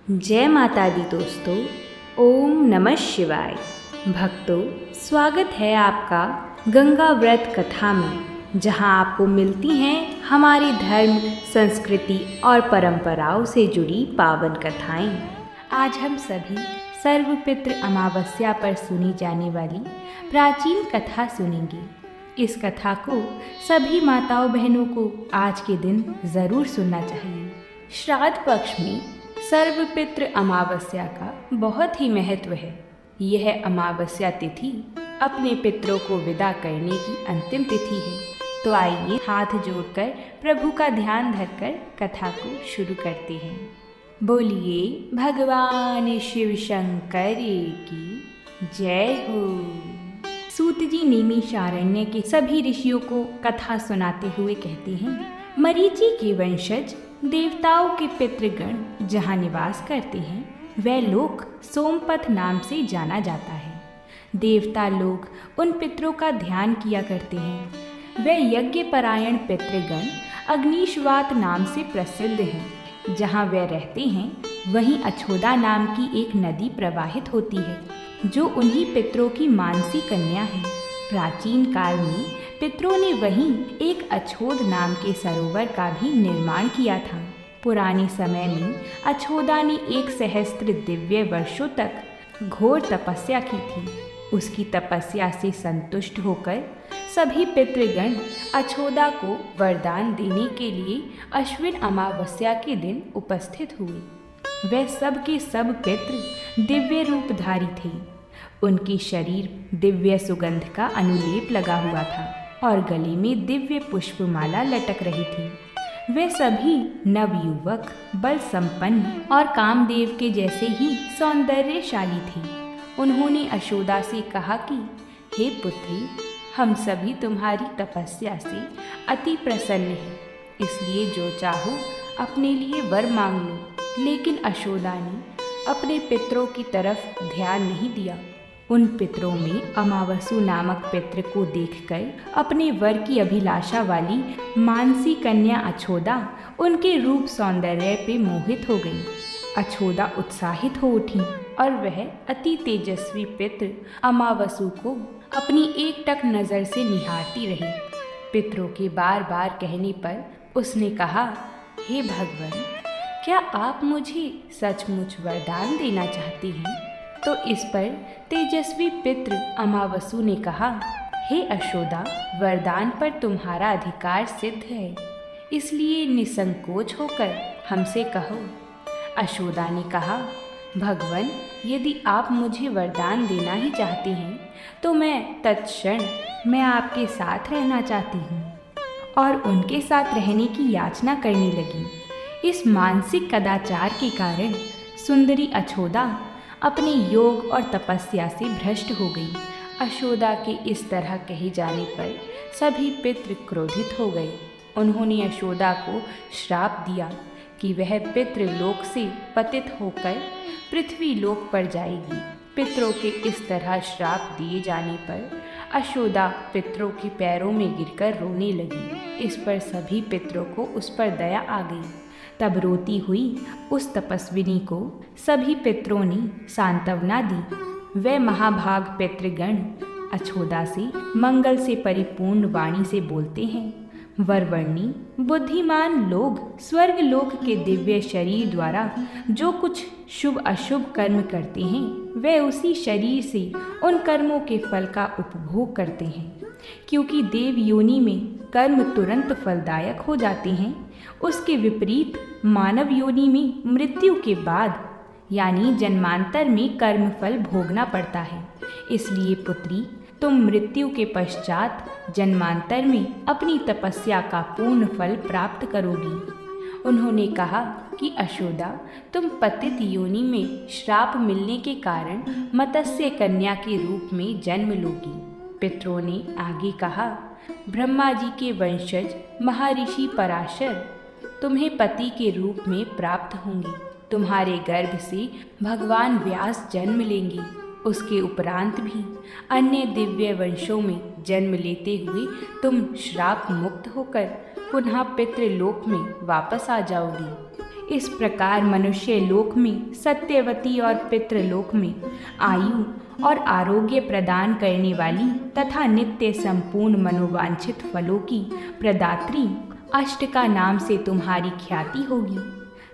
जय माता दी दोस्तों। ओम नमः शिवाय। भक्तों, स्वागत है आपका गंगा व्रत कथा में, जहां आपको मिलती हैं हमारे धर्म, संस्कृति और परंपराओं से जुड़ी पावन कथाएं। आज हम सभी सर्वपितृ अमावस्या पर सुनी जाने वाली प्राचीन कथा सुनेंगे। इस कथा को सभी माताओं बहनों को आज के दिन ज़रूर सुनना चाहिए। श्राद्ध पक्ष में सर्वपितृ अमावस्या का बहुत ही महत्व है। यह अमावस्या तिथि अपने पितरों को विदा करने की अंतिम तिथि है। तो आइए हाथ जोड़कर प्रभु का ध्यान धरकर कथा को शुरू करते हैं। बोलिए भगवान शिव शंकर की जय हो। सूत जी नैमिषारण्य के सभी ऋषियों को कथा सुनाते हुए कहते हैं, मरीचि के वंशज देवताओं के पितृगण जहाँ निवास करते हैं वह लोक सोमपथ नाम से जाना जाता है। देवता लोग उन पितरों का ध्यान किया करते हैं। वह यज्ञ परायण पितृगण अग्निश्वात नाम से प्रसिद्ध हैं। जहाँ वह रहते हैं वहीं अछोदा नाम की एक नदी प्रवाहित होती है, जो उन्हीं पितरों की मानसी कन्या है। प्राचीन काल में पितरों ने वहीं एक अछोद नाम के सरोवर का भी निर्माण किया था। पुराने समय में अछोदा ने 1 सहस्त्र दिव्य वर्षों तक घोर तपस्या की थी। उसकी तपस्या से संतुष्ट होकर सभी पितृगण अछोदा को वरदान देने के लिए अश्विन अमावस्या के दिन उपस्थित हुए। वह सब के सब पितृ दिव्य रूपधारी थे। उनके शरीर दिव्य सुगंध का अनुलेप लगा हुआ था और गले में दिव्य पुष्पमाला लटक रही थी। वे सभी नवयुवक, बल संपन्न और कामदेव के जैसे ही सौंदर्यशाली थे। उन्होंने अशोदा से कहा कि हे पुत्री, हम सभी तुम्हारी तपस्या से अति प्रसन्न हैं, इसलिए जो चाहो अपने लिए वर मांग लो। लेकिन अशोदा ने अपने पितरों की तरफ ध्यान नहीं दिया। उन पितरों में अमावसु नामक पितृ को देखकर अपने वर की अभिलाषा वाली मानसी कन्या अछोदा उनके रूप सौंदर्य पे मोहित हो गई। अछोदा उत्साहित हो उठी और वह अति तेजस्वी पितृ अमावसु को अपनी एकटक नज़र से निहारती रही। पितरों के बार बार कहने पर उसने कहा, हे भगवान, क्या आप मुझे सचमुच वरदान देना चाहती हैं? तो इस पर तेजस्वी पितृ अमावसु ने कहा, हे अशोदा, वरदान पर तुम्हारा अधिकार सिद्ध है, इसलिए निसंकोच होकर हमसे कहो। अशोदा ने कहा, भगवान, यदि आप मुझे वरदान देना ही चाहते हैं तो मैं तत्क्षण आपके साथ रहना चाहती हूँ। और उनके साथ रहने की याचना करने लगी। इस मानसिक कदाचार के कारण सुंदरी अछोदा अपने योग और तपस्या से भ्रष्ट हो गई। अशोदा के इस तरह कहे जाने पर सभी पितृ क्रोधित हो गए। उन्होंने अशोदा को श्राप दिया कि वह पितृलोक से पतित होकर पृथ्वी लोक पर जाएगी। पितरों के इस तरह श्राप दिए जाने पर अशोदा पितरों के पैरों में गिरकर रोने लगी। इस पर सभी पितरों को उस पर दया आ गई। तब रोती हुई उस तपस्विनी को सभी पितरों ने सांत्वना दी। वे महाभाग पितृगण अछोदा से मंगल से परिपूर्ण वाणी से बोलते हैं। वरवर्णी बुद्धिमान लोग स्वर्ग लोक के दिव्य शरीर द्वारा जो कुछ शुभ अशुभ कर्म करते हैं, वे उसी शरीर से उन कर्मों के फल का उपभोग करते हैं। क्योंकि देव योनि में कर्म तुरंत फलदायक हो जाते हैं, उसके विपरीत मानव योनि में मृत्यु के बाद यानी जन्मांतर में कर्म फल भोगना पड़ता है। इसलिए पुत्री, तुम मृत्यु के पश्चात जन्मांतर में अपनी तपस्या का पूर्ण फल प्राप्त करोगी। उन्होंने कहा कि अशोदा, तुम पतित योनि में श्राप मिलने के कारण मत्स्य कन्या के रूप में जन्म लोगी। पितरों ने आगे कहा, ब्रह्मा जी के वंशज महर्षि पराशर तुम्हें पति के रूप में प्राप्त होंगे। तुम्हारे गर्भ से भगवान व्यास जन्म लेंगे। उसके उपरांत भी अन्य दिव्य वंशों में जन्म लेते हुए तुम श्राप मुक्त होकर पुनः पितृलोक में वापस आ जाओगी। इस प्रकार मनुष्य लोक में सत्यवती और पितृलोक में आयु और आरोग्य प्रदान करने वाली तथा नित्य संपूर्ण मनोवांछित फलों की प्रदात्री अष्टका नाम से तुम्हारी ख्याति होगी।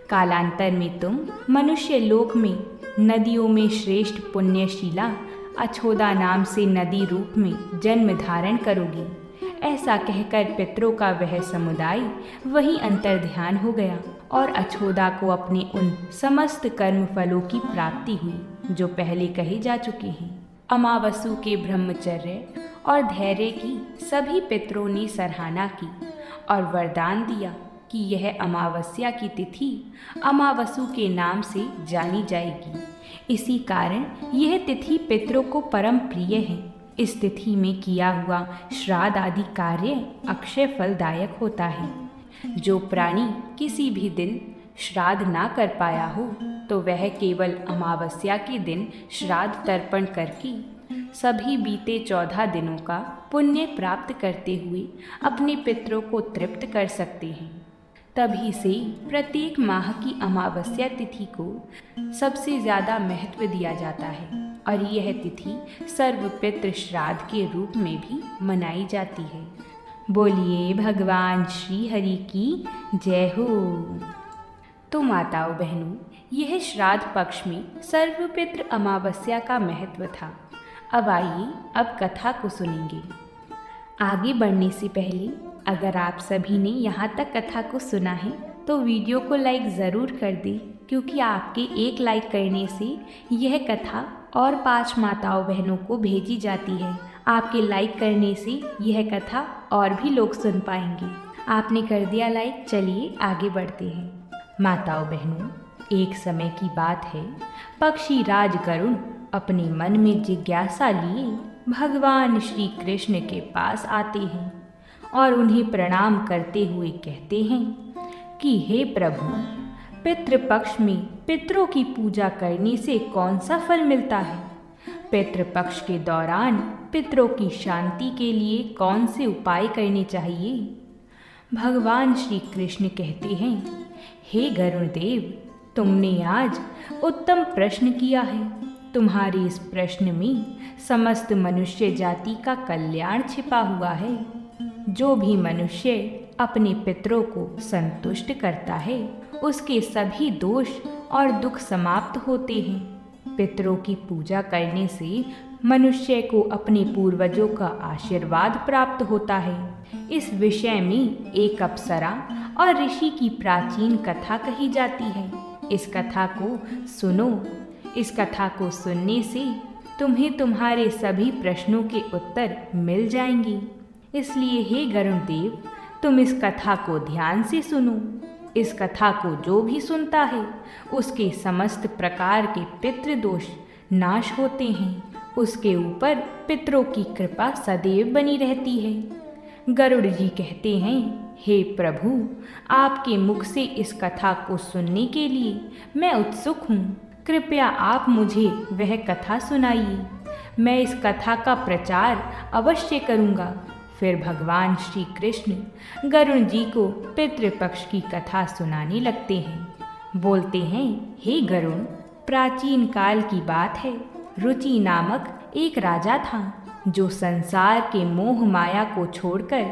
कालांतर में तुम मनुष्य लोक में नदियों में श्रेष्ठ पुण्यशीला अछोदा नाम से नदी रूप में जन्म धारण करोगी। ऐसा कहकर पितरों का वह समुदाय वही अंतर्ध्यान हो गया और अछोदा को अपने उन समस्त कर्म फलों की प्राप्ति हुई जो पहले कहे जा चुके हैं। अमावसु के ब्रह्मचर्य और धैर्य की सभी पितरों ने सराहना की और वरदान दिया कि यह अमावस्या की तिथि अमावसु के नाम से जानी जाएगी। इसी कारण यह तिथि पितरों को परम प्रिय है। इस तिथि में किया हुआ श्राद्ध आदि कार्य अक्षय फलदायक होता है। जो प्राणी किसी भी दिन श्राद्ध ना कर पाया हो तो वह केवल अमावस्या के दिन श्राद्ध तर्पण करके सभी बीते 14 दिनों का पुण्य प्राप्त करते हुए अपने पितरों को तृप्त कर सकते हैं। तभी से प्रत्येक माह की अमावस्या तिथि को सबसे ज़्यादा महत्व दिया जाता है और यह तिथि सर्वपितृ श्राद्ध के रूप में भी मनाई जाती है। बोलिए भगवान श्री हरि की जय हो। तो माताओं बहनों, यह श्राद्ध पक्ष में सर्वपितृ अमावस्या का महत्व था। अब आइए अब कथा को सुनेंगे। आगे बढ़ने से पहले अगर आप सभी ने यहाँ तक कथा को सुना है तो वीडियो को लाइक ज़रूर कर दें, क्योंकि आपके एक लाइक करने से यह कथा और 5 माताओं बहनों को भेजी जाती है। आपके लाइक करने से यह कथा और भी लोग सुन पाएंगे। आपने कर दिया लाइक, चलिए आगे बढ़ते हैं। माताओं बहनों, एक समय की बात है, पक्षी राज गरुड़ अपने मन में जिज्ञासा लिए भगवान श्री कृष्ण के पास आते हैं और उन्हें प्रणाम करते हुए कहते हैं कि हे प्रभु, पितृपक्ष में पितरों की पूजा करने से कौन सा फल मिलता है? पितृपक्ष के दौरान पितरों की शांति के लिए कौन से उपाय करने चाहिए? भगवान श्री कृष्ण कहते हैं, हे गरुड़ देव, तुमने आज उत्तम प्रश्न किया है। तुम्हारे इस प्रश्न में समस्त मनुष्य जाति का कल्याण छिपा हुआ है। जो भी मनुष्य अपने पितरों को संतुष्ट करता है उसके सभी दोष और दुख समाप्त होते हैं। पितरों की पूजा करने से मनुष्य को अपने पूर्वजों का आशीर्वाद प्राप्त होता है। इस विषय में एक अप्सरा और ऋषि की प्राचीन कथा कही जाती है। इस कथा को सुनो। इस कथा को सुनने से तुम्हें तुम्हारे सभी प्रश्नों के उत्तर मिल जाएंगे। इसलिए हे गरुड़ देव, तुम इस कथा को ध्यान से सुनो। इस कथा को जो भी सुनता है उसके समस्त प्रकार के पितृदोष नाश होते हैं। उसके ऊपर पितरों की कृपा सदैव बनी रहती है। गरुड़ जी कहते हैं, हे प्रभु, आपके मुख से इस कथा को सुनने के लिए मैं उत्सुक हूँ। कृपया आप मुझे वह कथा सुनाइए। मैं इस कथा का प्रचार अवश्य करूँगा। फिर भगवान श्री कृष्ण गरुड़ जी को पितृपक्ष की कथा सुनाने लगते हैं। बोलते हैं, हे गरुड़, प्राचीन काल की बात है। रुचि नामक एक राजा था जो संसार के मोह माया को छोड़कर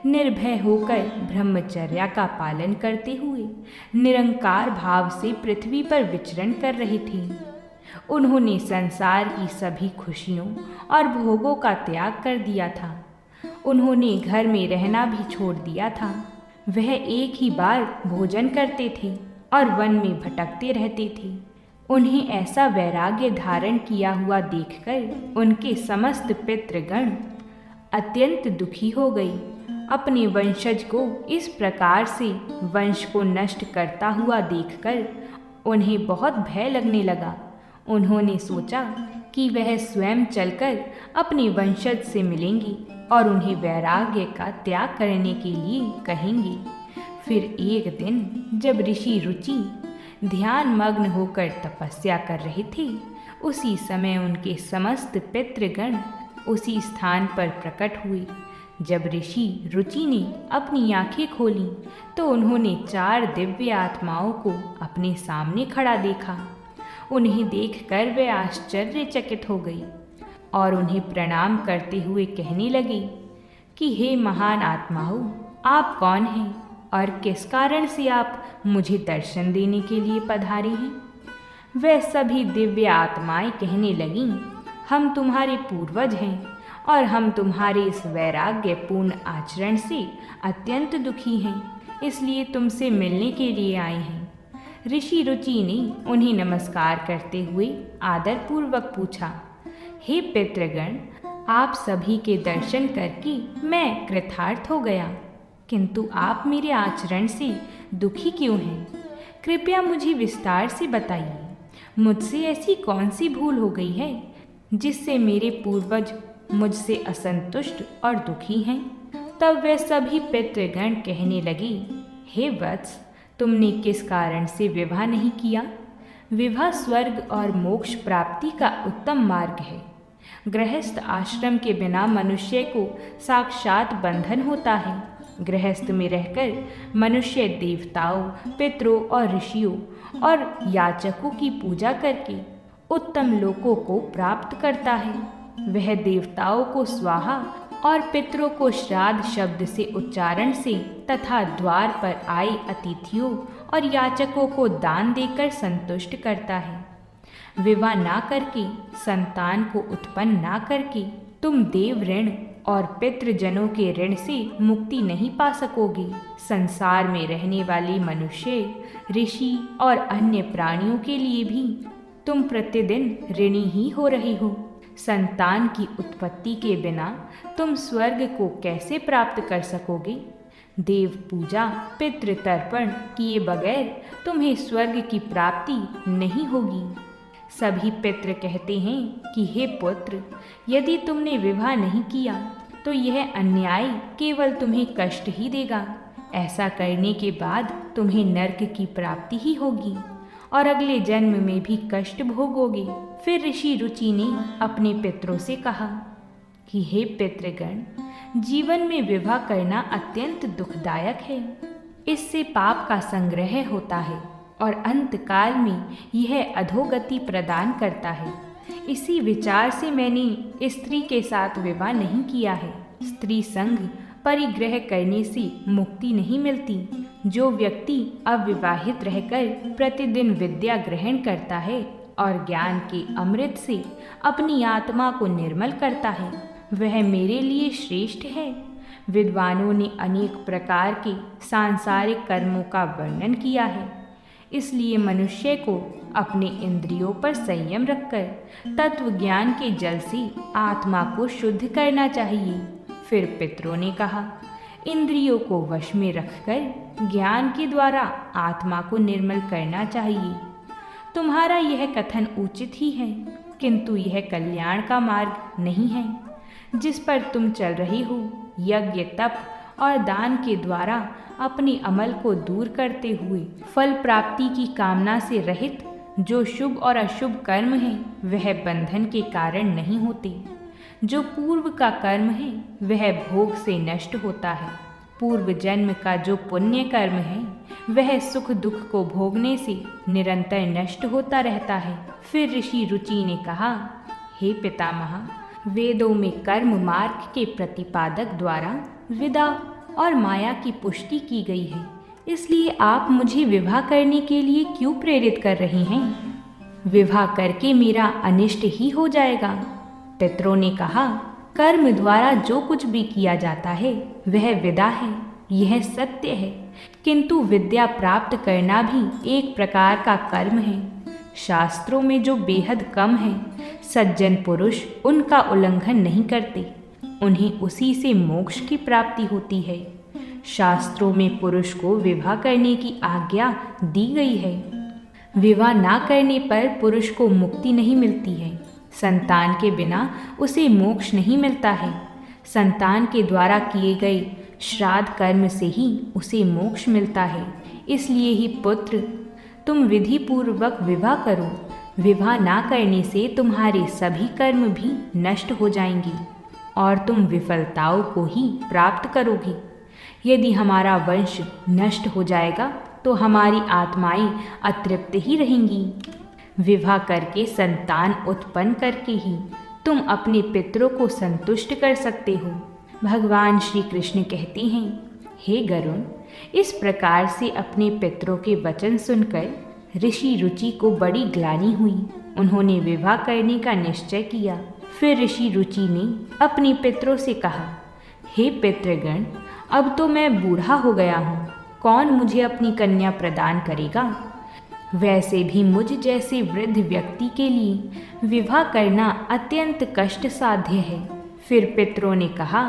निर्भय होकर ब्रह्मचर्या का पालन करते हुए निरंकार भाव से पृथ्वी पर विचरण कर रहे थे। उन्होंने संसार की सभी खुशियों और भोगों का त्याग कर दिया था। उन्होंने घर में रहना भी छोड़ दिया था। वह एक ही बार भोजन करते थे और वन में भटकते रहते थे। उन्हें ऐसा वैराग्य धारण किया हुआ देखकर उनके समस्त पितृगण अत्यंत दुखी हो गए। अपने वंशज को इस प्रकार से वंश को नष्ट करता हुआ देखकर उन्हें बहुत भय लगने लगा। उन्होंने सोचा कि वह स्वयं चलकर अपने वंशज से मिलेंगे और उन्हें वैराग्य का त्याग करने के लिए कहेंगे। फिर एक दिन जब ऋषि रुचि ध्यान मग्न होकर तपस्या कर रहे थे, उसी समय उनके समस्त पितृगण उसी स्थान पर प्रकट हुए जब ऋषि रुचि ने अपनी आंखें खोलीं तो उन्होंने 4 दिव्य आत्माओं को अपने सामने खड़ा देखा। उन्हें देखकर वे आश्चर्यचकित हो गई और उन्हें प्रणाम करते हुए कहने लगी कि हे महान आत्माओं, आप कौन हैं और किस कारण से आप मुझे दर्शन देने के लिए पधारे हैं? वह सभी दिव्य आत्माएं कहने लगीं, हम तुम्हारे पूर्वज हैं और हम तुम्हारे इस वैराग्यपूर्ण आचरण से अत्यंत दुखी हैं, इसलिए तुमसे मिलने के लिए आए हैं। ऋषि रुचि ने उन्हें नमस्कार करते हुए आदरपूर्वक पूछा, हे पितृगण, आप सभी के दर्शन करके मैं कृतार्थ हो गया, किंतु आप मेरे आचरण से दुखी क्यों हैं? कृपया मुझे विस्तार से बताइए। मुझसे ऐसी कौन सी भूल हो गई है जिससे मेरे पूर्वज मुझसे असंतुष्ट और दुखी हैं? तब वे सभी पितृगण कहने लगे, हे वत्स, तुमने किस कारण से विवाह नहीं किया? विवाह स्वर्ग और मोक्ष प्राप्ति का उत्तम मार्ग है। गृहस्थ आश्रम के बिना मनुष्य को साक्षात बंधन होता है। गृहस्थ में रहकर मनुष्य देवताओं, पितरों और ऋषियों और याचकों की पूजा करके उत्तम लोकों को प्राप्त करता है। वह देवताओं को स्वाहा और पितरों को श्राद्ध शब्द से उच्चारण से तथा द्वार पर आए अतिथियों और याचकों को दान देकर संतुष्ट करता है। विवाह ना करके, संतान को उत्पन्न ना करके तुम देव ऋण और पितृजनों के ऋण से मुक्ति नहीं पा सकोगे। संसार में रहने वाले मनुष्य, ऋषि और अन्य प्राणियों के लिए भी तुम प्रतिदिन ऋणी ही हो रहे हो। संतान की उत्पत्ति के बिना तुम स्वर्ग को कैसे प्राप्त कर सकोगे? देव पूजा, पितृ तर्पण किए बगैर तुम्हें स्वर्ग की प्राप्ति नहीं होगी। सभी पितृ कहते हैं कि हे पुत्र, यदि तुमने विवाह नहीं किया तो यह अन्याय केवल तुम्हें कष्ट ही देगा। ऐसा करने के बाद तुम्हें नर्क की प्राप्ति ही होगी और अगले जन्म में भी कष्ट भोगोगे। फिर ऋषि रुचि ने अपने पितरों से कहा कि हे पितृगण, जीवन में विवाह करना अत्यंत दुखदायक है। इससे पाप का संग्रह होता है और अंतकाल में यह अधोगति प्रदान करता है। इसी विचार से मैंने स्त्री के साथ विवाह नहीं किया है। स्त्री संग परिग्रह करने से मुक्ति नहीं मिलती। जो व्यक्ति अविवाहित रहकर प्रतिदिन विद्या ग्रहण करता है और ज्ञान के अमृत से अपनी आत्मा को निर्मल करता है, वह मेरे लिए श्रेष्ठ है। विद्वानों ने अनेक प्रकार के सांसारिक कर्मों का वर्णन किया है, इसलिए मनुष्य को अपने इंद्रियों पर संयम रखकर तत्व ज्ञान के जल से आत्मा को शुद्ध करना चाहिए। फिर पितरों ने कहा, इंद्रियों को वश में रखकर ज्ञान के द्वारा आत्मा को निर्मल करना चाहिए। तुम्हारा यह कथन उचित ही है, किंतु यह कल्याण का मार्ग नहीं है जिस पर तुम चल रही हो। यज्ञ, तप और दान के द्वारा अपने अमल को दूर करते हुए फल प्राप्ति की कामना से रहित जो शुभ और अशुभ कर्म है वह बंधन के कारण नहीं होते। जो पूर्व का कर्म है वह भोग से नष्ट होता है। पूर्व जन्म का जो पुण्य कर्म है वह सुख दुख को भोगने से निरंतर नष्ट होता रहता है। फिर ऋषि रुचि ने कहा, हे पितामह, वेदों में कर्म मार्ग के प्रतिपादक द्वारा विद्या और माया की पुष्टि की गई है, इसलिए आप मुझे विवाह करने के लिए क्यों प्रेरित कर रही हैं? विवाह करके मेरा अनिष्ट ही हो जाएगा। पितरों ने कहा, कर्म द्वारा जो कुछ भी किया जाता है वह विद्या है, यह सत्य है, किंतु विद्या प्राप्त करना भी एक प्रकार का कर्म है। शास्त्रों में जो बेहद कम है, सज्जन पुरुष उनका उल्लंघन नहीं करते, उन्हें उसी से मोक्ष की प्राप्ति होती है। शास्त्रों में पुरुष को विवाह करने की आज्ञा दी गई है। विवाह ना करने पर पुरुष को मुक्ति नहीं मिलती है। संतान के बिना उसे मोक्ष नहीं मिलता है। संतान के द्वारा किए गए श्राद्ध कर्म से ही उसे मोक्ष मिलता है। इसलिए ही पुत्र, तुम विधि पूर्वक विवाह करो। विवाह ना करने से तुम्हारे सभी कर्म भी नष्ट हो जाएंगे। और तुम विफलताओं को ही प्राप्त करोगे। यदि हमारा वंश नष्ट हो जाएगा तो हमारी आत्माएं अतृप्त ही रहेंगी। विवाह करके संतान उत्पन्न करके ही तुम अपने पितरों को संतुष्ट कर सकते हो। भगवान श्री कृष्ण कहते हैं, हे गरुण, इस प्रकार से अपने पितरों के वचन सुनकर ऋषि रुचि को बड़ी ग्लानि हुई। उन्होंने विवाह करने का निश्चय किया। फिर ऋषि रुचि ने अपने पितरों से कहा, हे पितृगण, अब तो मैं बूढ़ा हो गया हूँ, कौन मुझे अपनी कन्या प्रदान करेगा? वैसे भी मुझ जैसे वृद्ध व्यक्ति के लिए विवाह करना अत्यंत कष्ट साध्य है। फिर पितरों ने कहा,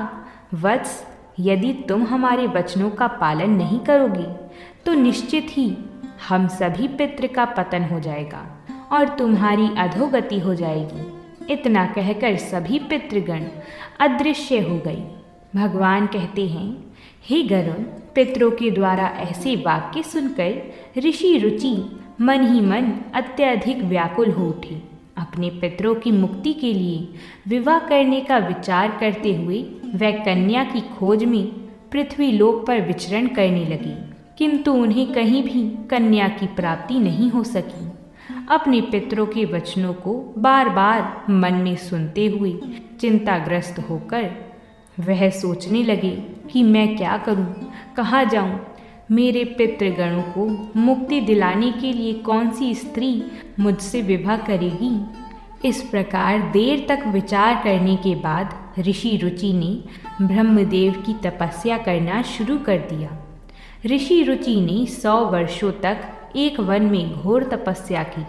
वत्स, यदि तुम हमारे वचनों का पालन नहीं करोगे तो निश्चित ही हम सभी पितृ का पतन हो जाएगा और तुम्हारी अधोगति हो जाएगी। इतना कहकर सभी पितृगण अदृश्य हो गई। भगवान कहते हैं, हे गरुण, पितरों के द्वारा ऐसे वाक्य सुनकर ऋषि रुचि मन ही मन अत्यधिक व्याकुल हो उठे। अपने पितरों की मुक्ति के लिए विवाह करने का विचार करते हुए वह कन्या की खोज में पृथ्वी लोक पर विचरण करने लगी, किंतु उन्हें कहीं भी कन्या की प्राप्ति नहीं हो सकी। अपने पितरों के वचनों को बार बार मन में सुनते हुए चिंताग्रस्त होकर वह सोचने लगे कि मैं क्या करूं, कहाँ जाऊं, मेरे पितृगणों को मुक्ति दिलाने के लिए कौन सी स्त्री मुझसे विवाह करेगी। इस प्रकार देर तक विचार करने के बाद ऋषि रुचि ने ब्रह्मदेव की तपस्या करना शुरू कर दिया। ऋषि रुचि ने 100 वर्षों तक एक वन में घोर तपस्या की।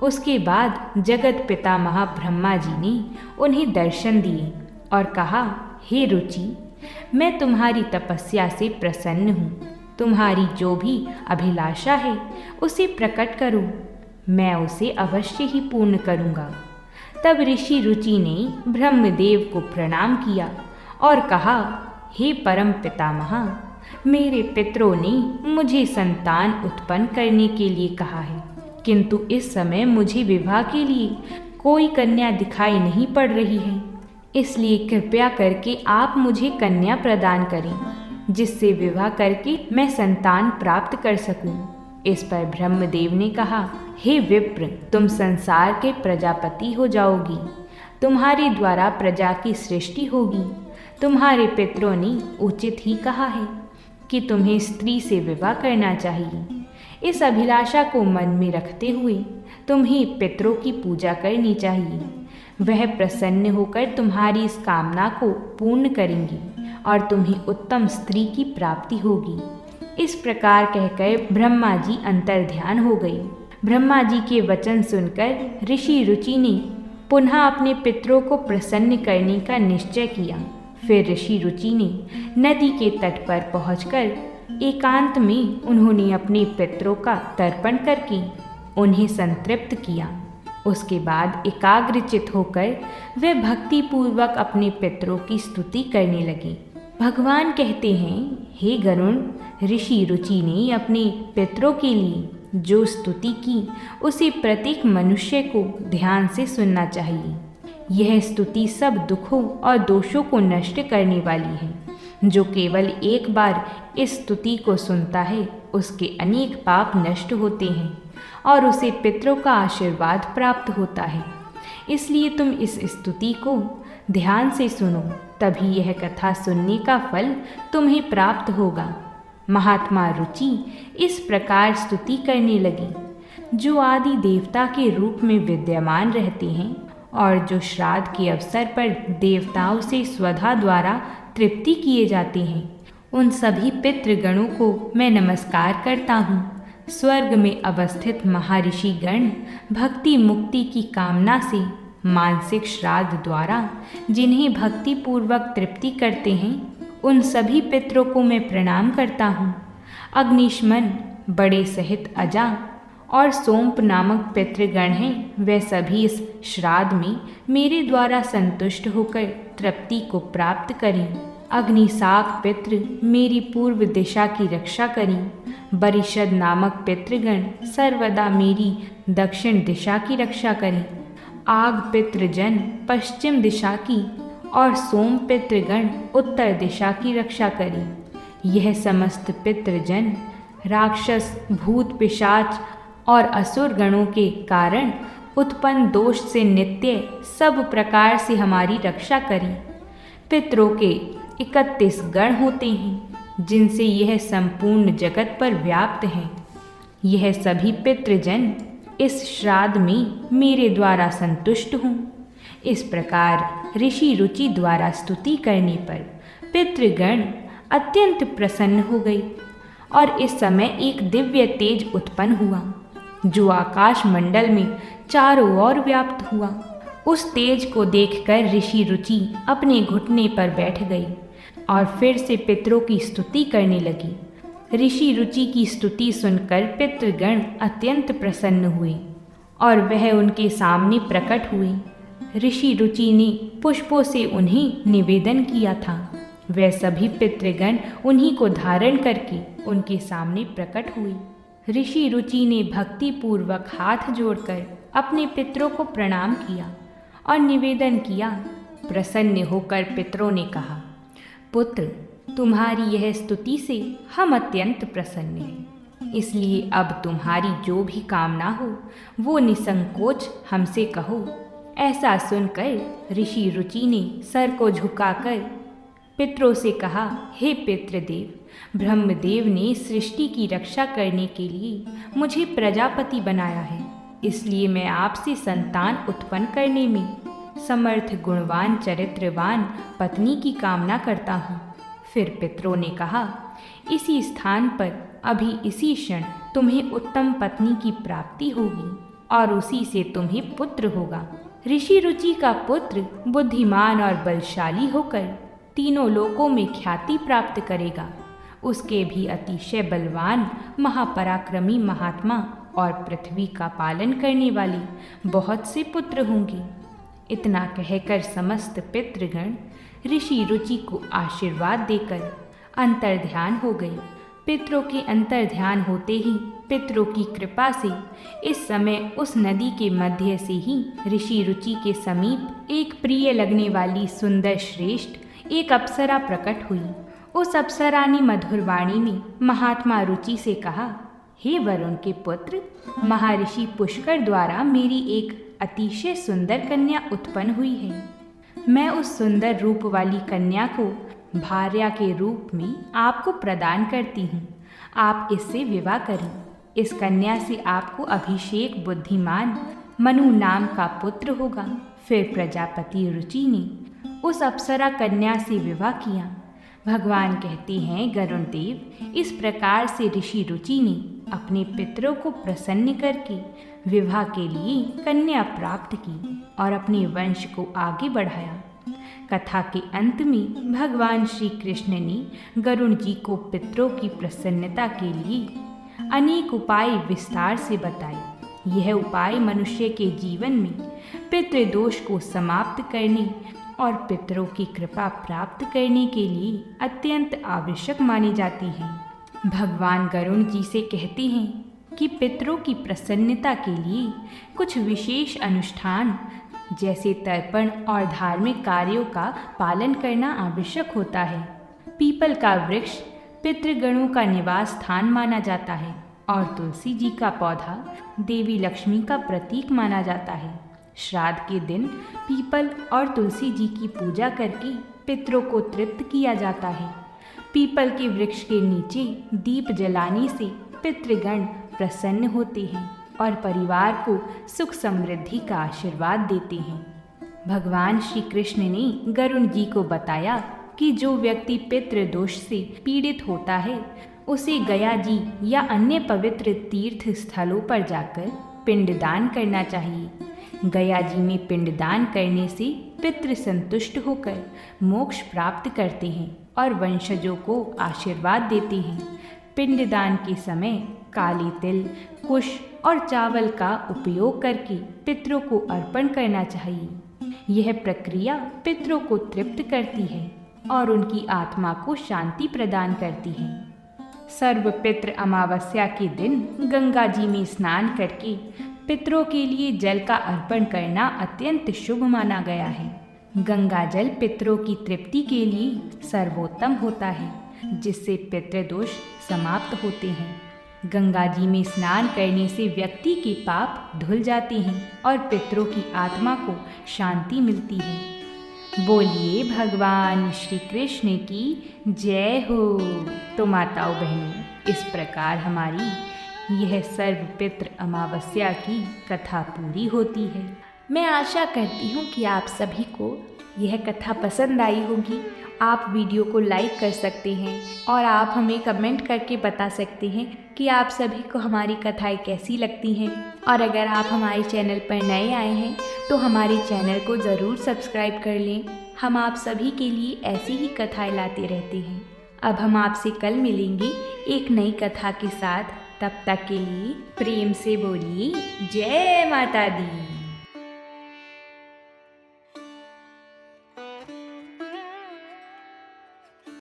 उसके बाद जगत पितामह ब्रह्मा जी ने उन्हें दर्शन दिए और कहा, हे रुचि, मैं तुम्हारी तपस्या से प्रसन्न हूँ। तुम्हारी जो भी अभिलाषा है उसे प्रकट करो, मैं उसे अवश्य ही पूर्ण करूँगा। तब ऋषि रुचि ने ब्रह्मदेव को प्रणाम किया और कहा, हे परम पितामह, मेरे पितरों ने मुझे संतान उत्पन्न करने के लिए कहा है, किंतु इस समय मुझे विवाह के लिए कोई कन्या दिखाई नहीं पड़ रही है। इसलिए कृपया करके आप मुझे कन्या प्रदान करें, जिससे विवाह करके मैं संतान प्राप्त कर सकूं। इस पर ब्रह्मदेव ने कहा, हे विप्र, तुम संसार के प्रजापति हो जाओगी। तुम्हारे द्वारा प्रजा की सृष्टि होगी। तुम्हारे पितरों ने उचित ही कहा है कि तुम्हें स्त्री से विवाह करना चाहिए। इस अभिलाषा को मन में रखते हुए तुम्हें पितरों की पूजा करनी चाहिए। वह प्रसन्न होकर तुम्हारी इस कामना को पूर्ण करेंगी और तुम्हें उत्तम स्त्री की प्राप्ति होगी। इस प्रकार कहकर ब्रह्मा जी अंतर्ध्यान हो गई। ब्रह्मा जी के वचन सुनकर ऋषि रुचि ने पुनः अपने पितरों को प्रसन्न करने का निश्चय किया। फिर ऋषि रुचि ने नदी के तट पर पहुंचकर एकांत में उन्होंने अपने पितरों का तर्पण करके उन्हें संतृप्त किया। उसके बाद एकाग्रचित होकर वे भक्तिपूर्वक अपने पितरों की स्तुति करने लगे। भगवान कहते हैं, हे गरुण, ऋषि रुचि ने अपने पितरों के लिए जो स्तुति की उसे प्रत्येक मनुष्य को ध्यान से सुनना चाहिए। यह स्तुति सब दुखों और दोषों को नष्ट करने वाली है। जो केवल एक बार इस स्तुति को सुनता है उसके अनेक पाप नष्ट होते हैं और उसे पितरों का आशीर्वाद प्राप्त होता है। इसलिए तुम इस स्तुति को ध्यान से सुनो, तभी यह कथा सुनने का फल तुम्हें प्राप्त होगा। महात्मा रुचि इस प्रकार स्तुति करने लगी। जो आदि देवता के रूप में विद्यमान रहते हैं और जो श्राद्ध के अवसर पर देवताओं से स्वधा द्वारा तृप्ति किए जाते हैं, उन सभी पितृगणों को मैं नमस्कार करता हूँ। स्वर्ग में अवस्थित महर्षि गण भक्ति मुक्ति की कामना से मानसिक श्राद्ध द्वारा जिन्हें भक्ति पूर्वक तृप्ति करते हैं, उन सभी पितरों को मैं प्रणाम करता हूँ। अग्निशमन, बड़े सहित अजा और सोम्प नामक पितृगण हैं, वे सभी इस श्राद्ध में मेरे द्वारा संतुष्ट होकर तृप्ति को प्राप्त करें। अग्निसाक पितृ मेरी पूर्व दिशा की रक्षा करें। बरिशद नामक पितृगण सर्वदा मेरी दक्षिण दिशा की रक्षा करें। आग पितृजन पश्चिम दिशा की और सोम पितृगण उत्तर दिशा की रक्षा करें। यह समस्त पितृजन राक्षस, भूत, पिशाच और असुर गणों के कारण उत्पन्न दोष से नित्य सब प्रकार से हमारी रक्षा करें। पितरों के 31 गण होते हैं जिनसे यह संपूर्ण जगत पर व्याप्त है। यह सभी पितृजन इस श्राद्ध में मेरे द्वारा संतुष्ट हों। इस प्रकार ऋषि रुचि द्वारा स्तुति करने पर पितृगण अत्यंत प्रसन्न हो गई और इस समय एक दिव्य तेज उत्पन्न हुआ जो आकाश मंडल में चारों ओर व्याप्त हुआ। उस तेज को देखकर ऋषि रुचि अपने घुटने पर बैठ गई और फिर से पितरों की स्तुति करने लगी। ऋषि रुचि की स्तुति सुनकर पितृगण अत्यंत प्रसन्न हुए और वह उनके सामने प्रकट हुए। ऋषि रुचि ने पुष्पों से उन्हें निवेदन किया था। वह सभी पितृगण उन्हीं को धारण करके उनके सामने प्रकट हुए। ऋषि रुचि ने भक्तिपूर्वक हाथ जोड़कर अपने पितरों को प्रणाम किया और निवेदन किया। प्रसन्न होकर पितरों ने कहा, पुत्र, तुम्हारी यह स्तुति से हम अत्यंत प्रसन्न हैं, इसलिए अब तुम्हारी जो भी कामना हो वो निसंकोच हमसे कहो। ऐसा सुनकर ऋषि रुचि ने सर को झुकाकर पितरों से कहा, हे पितृदेव, ब्रह्मदेव ने सृष्टि की रक्षा करने के लिए मुझे प्रजापति बनाया है, इसलिए मैं आपसे संतान उत्पन्न करने में समर्थ, गुणवान, चरित्रवान पत्नी की कामना करता हूँ। फिर पितरों ने कहा, इसी स्थान पर अभी इसी क्षण तुम्हें उत्तम पत्नी की प्राप्ति होगी और उसी से तुम्हें पुत्र होगा। ऋषि रुचि का पुत्र बुद्धिमान और बलशाली होकर तीनों लोकों में ख्याति प्राप्त करेगा। उसके भी अतिशय बलवान, महापराक्रमी महात्मा और पृथ्वी का पालन करने वाले बहुत से पुत्र होंगे। इतना कहकर समस्त पितृगण ऋषि रुचि को आशीर्वाद देकर अंतर्ध्यान हो गए। पितरों के अंतर्ध्यान होते ही पितरों की कृपा से इस समय उस नदी के मध्य से ही ऋषि रुचि के समीप एक प्रिय लगने वाली सुंदर श्रेष्ठ एक अप्सरा प्रकट हुई। उस अप्सरा ने मधुर वाणी में महात्मा रुचि से कहा, हे वरुण के पुत्र, महर्षि पुष्कर द्वारा मेरी एक अतिशय सुंदर कन्या उत्पन्न हुई है। मैं उस सुंदर रूप वाली कन्या को भार्या के रूप में आपको प्रदान करती हूँ। आप इससे विवाह करें। इस कन्या से आपको अभिषेक बुद्धिमान मनु नाम का पुत्र होगा। फिर प्रजापति रुचि ने उस अप्सरा कन्या से विवाह किया। भगवान कहते हैं, गरुण देव, इस प्रकार से ऋषि रुचि ने अपने पितरों को प्रसन्न करके विवाह के लिए कन्या प्राप्त की और अपने वंश को आगे बढ़ाया। कथा के अंत में भगवान श्री कृष्ण ने गरुण जी को पितरों की प्रसन्नता के लिए अनेक उपाय विस्तार से बताए। यह उपाय मनुष्य के जीवन में पितृदोष को समाप्त करने और पितरों की कृपा प्राप्त करने के लिए अत्यंत आवश्यक मानी जाती है। भगवान गरुण जी से कहते हैं कि पितरों की प्रसन्नता के लिए कुछ विशेष अनुष्ठान जैसे तर्पण और धार्मिक कार्यों का पालन करना आवश्यक होता है। पीपल का वृक्ष पितृगणों का निवास स्थान माना जाता है और तुलसी जी का पौधा देवी लक्ष्मी का प्रतीक माना जाता है। श्राद्ध के दिन पीपल और तुलसी जी की पूजा करके पितरों को तृप्त किया जाता है। पीपल के वृक्ष के नीचे दीप जलाने से पितृगण प्रसन्न होते हैं और परिवार को सुख समृद्धि का आशीर्वाद देते हैं। भगवान श्री कृष्ण ने गरुण जी को बताया कि जो व्यक्ति पितृदोष से पीड़ित होता है उसे गया जी या अन्य पवित्र तीर्थ स्थलों पर जाकर पिंडदान करना चाहिए। गया जी में पिंडदान करने से पितृ संतुष्ट होकर मोक्ष प्राप्त करते हैं और वंशजों को आशीर्वाद देते हैं। पिंडदान के समय काले तिल, कुश और चावल का उपयोग करके पितरों को अर्पण करना चाहिए। यह प्रक्रिया पितरों को तृप्त करती है और उनकी आत्मा को शांति प्रदान करती है। सर्वपितृ अमावस्या के दिन गंगा जी में स्नान करके पितरों के लिए जल का अर्पण करना अत्यंत शुभ माना गया है। गंगा जल पितरों की तृप्ति के लिए सर्वोत्तम होता है, जिससे पितृदोष समाप्त होते हैं। गंगा जी में स्नान करने से व्यक्ति के पाप धुल जाते हैं और पितरों की आत्मा को शांति मिलती है। बोलिए भगवान श्री कृष्ण की जय हो। तो माताओं बहनों, इस प्रकार हमारी यह सर्वपितृ अमावस्या की कथा पूरी होती है। मैं आशा करती हूँ कि आप सभी को यह कथा पसंद आई होगी। आप वीडियो को लाइक कर सकते हैं और आप हमें कमेंट करके बता सकते हैं कि आप सभी को हमारी कथाएं कैसी लगती हैं। और अगर आप हमारे चैनल पर नए आए हैं तो हमारे चैनल को ज़रूर सब्सक्राइब कर लें। हम आप सभी के लिए ऐसी ही कथाएं लाते रहते हैं। अब हम आपसे कल मिलेंगे एक नई कथा के साथ। तब तक के लिए प्रेम से बोलिए जय माता दी।